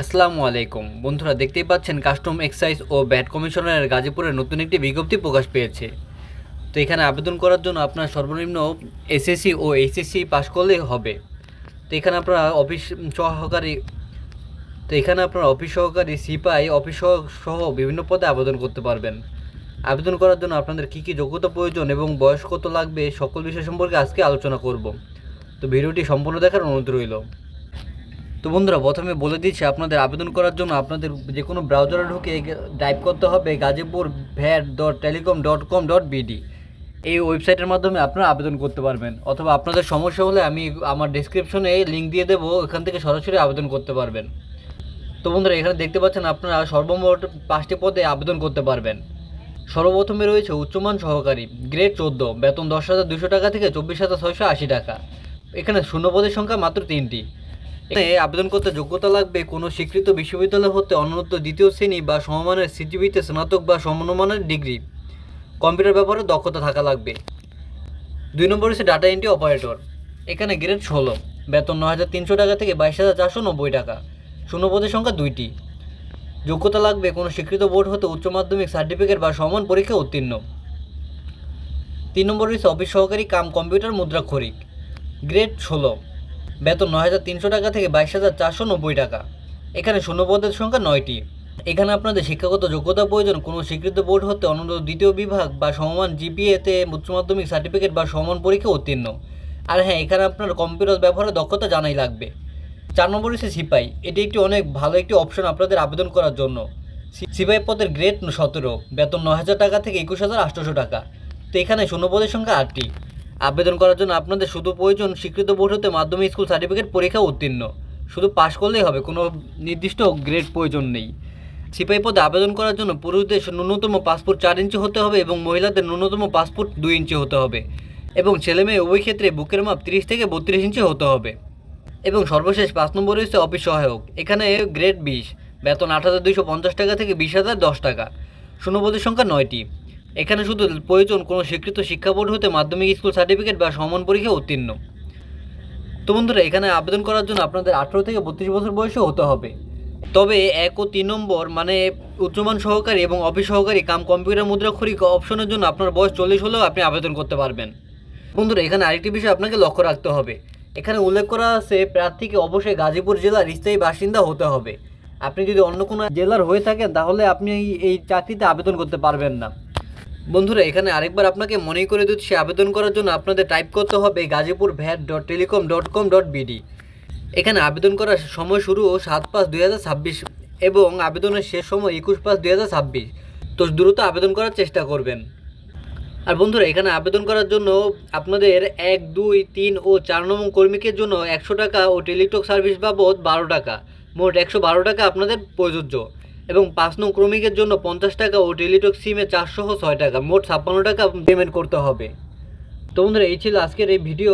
আসসালামু আলাইকুম বন্ধুরা, দেখতেই পাচ্ছেন কাস্টম এক্সাইজ ও ভ্যাট কমিশনারের গাজীপুরের নতুন একটি বিজ্ঞপ্তি প্রকাশ পেয়েছে। তো এখানে আবেদন করার জন্য আপনার সর্বনিম্ন এসএসসি ও এইচএসসি পাস করলেই হবে। তো এখানে আপনারা সহকারী অফিস সহকারী, সিপাই, সহ বিভিন্ন পদে আবেদন করতে পারবেন। আবেদন করার জন্য আপনাদের কী কী যোগ্যতা প্রয়োজন এবং বয়স কত লাগবে সকল বিষয় সম্পর্কে আজকে আলোচনা করব। তো ভিডিওটি সম্পূর্ণ দেখার অনুরোধ রইল। তো বন্ধুরা, প্রথমে বলে দিচ্ছি, আপনাদের আবেদন করার জন্য আপনাদের যে কোনো ব্রাউজারে ঢুকে টাইপ করতে হবে gazipurbhat.telecom.com.bd। এই ওয়েবসাইটের মাধ্যমে আপনারা আবেদন করতে পারবেন, অথবা আপনাদের সমস্যা হলে আমি আমার ডেসক্রিপশনে লিঙ্ক দিয়ে দেবো, ওখান থেকে সরাসরি আবেদন করতে পারবেন। তো বন্ধুরা, এখানে দেখতে পাচ্ছেন আপনারা সর্বমোট 5টি পদে আবেদন করতে পারবেন। সর্বপ্রথমে রয়েছে উচ্চমান সহকারী, গ্রেড 14, বেতন 10,200 টাকা থেকে 24,680 টাকা। এখানে শূন্য পদের সংখ্যা মাত্র 3টি। এখানে আবেদন করতে যোগ্যতা লাগবে কোনো স্বীকৃত বিশ্ববিদ্যালয় হতে অনূর্ধ্ব দ্বিতীয় শ্রেণী বা সমমানের সিজিপিতে স্নাতক বা সমমানের ডিগ্রি, কম্পিউটার ব্যাপারে দক্ষতা থাকা লাগবে। 2 নম্বর হচ্ছে ডাটা এন্ট্রি অপারেটর। এখানে গ্রেড 16, বেতন 9,300 টাকা থেকে 22,490 টাকা। শূন্য পদের সংখ্যা 2টি। যোগ্যতা লাগবে কোনো স্বীকৃত বোর্ড হতে উচ্চ মাধ্যমিক সার্টিফিকেট বা সমান পরীক্ষা উত্তীর্ণ। 3 নম্বর হচ্ছে অফিস সহকারী কাম কম্পিউটার মুদ্রাক্ষরিক, গ্রেড 16, বেতন 9,300 টাকা থেকে 22,490 টাকা। এখানে শূন্য পদের সংখ্যা 9টি। এখানে আপনাদের শিক্ষাগত যোগ্যতা প্রয়োজন কোনো স্বীকৃত বোর্ড হতে অনূর্ধ্ব দ্বিতীয় বিভাগ বা সমমান জিপিএতে উচ্চ মাধ্যমিক সার্টিফিকেট বা সমান পরীক্ষা উত্তীর্ণ। আর হ্যাঁ, এখানে আপনার কম্পিউটার ব্যবহারে দক্ষতা জানাই লাগবে। 4 নম্বর হচ্ছে সিপাই। এটি একটি অনেক ভালো একটি অপশন আপনাদের আবেদন করার জন্য। সিপাই পদের গ্রেড 17, বেতন 9,000 টাকা থেকে 21,800 টাকা। তো এখানে শূন্য পদের সংখ্যা 8টি। আবেদন করার জন্য আপনাদের শুধু প্রয়োজন স্বীকৃত বোর্ড হতে মাধ্যমিক স্কুল সার্টিফিকেট পরীক্ষা উত্তীর্ণ। শুধু পাশ করলেই হবে, কোনো নির্দিষ্ট গ্রেড প্রয়োজন নেই। সিপাহি পদে আবেদন করার জন্য পুরুষদের ন্যূনতম পাসপোর্ট 4 ইঞ্চি হতে হবে এবং মহিলাদের ন্যূনতম পাসপোর্ট 2 ইঞ্চি হতে হবে, এবং ছেলে মেয়ে উভয় ক্ষেত্রে বুকের মাপ 30 থেকে 32 ইঞ্চি হতে হবে। এবং সর্বশেষ 5 নম্বর হচ্ছে অফিস সহায়ক। এখানে গ্রেড 20, বেতন 8,250 টাকা থেকে 20,010 টাকা। শূন্যপদের সংখ্যা 9টি। এখানে শুধু প্রয়োজন কোনো স্বীকৃত শিক্ষা বোর্ড হতে মাধ্যমিক স্কুল সার্টিফিকেট বা সমান পরীক্ষা উত্তীর্ণ। তো বন্ধুরা, এখানে আবেদন করার জন্য আপনাদের 18 থেকে 32 বছর বয়সে হতে হবে। তবে 1 ও 3 নম্বর মানে উচ্চমান সহকারী এবং অফিস সহকারী কাম কম্পিউটার মুদ্রাক্ষরিক অপশনের জন্য আপনার বয়স 40 হলেও আপনি আবেদন করতে পারবেন। বন্ধুরা, এখানে আরেকটি বিষয় আপনাকে লক্ষ্য রাখতে হবে। এখানে উল্লেখ করা আছে প্রার্থীকে অবশ্যই গাজীপুর জেলার স্থায়ী বাসিন্দা হতে হবে। আপনি যদি অন্য কোনো জেলার হয়ে থাকেন তাহলে আপনি এই চাকরিতে আবেদন করতে পারবেন না। বন্ধুরা, এখানে আরেকবার আপনাকে মনে করে দিচ্ছি, আবেদন করার জন্য আপনাদের টাইপ করতে হবে gazipurbhat.telecom.com.bd। এখানে আবেদন করার সময় শুরু 7/5/2026 এবং আবেদনের শেষ সময় 21/5/2026। তো দ্রুত আবেদন করার চেষ্টা করবেন। আর বন্ধুরা, এখানে আবেদন করার জন্য আপনাদের 1, 2, 3 ও 4 নম্বর কর্মীকের জন্য 100 টাকা ও টেলিটক সার্ভিস বাবদ 12 টাকা, মোট 112 টাকা আপনাদের প্রযোজ্য। এবং 5 নং ক্রমিকের জন্য 50 টাকা ও টেলিটক সিমে 406 টাকা, মোট 56 টাকা পেমেন্ট করতে হবে। তো বন্ধুরা, এই ছিল আজকের এই ভিডিও।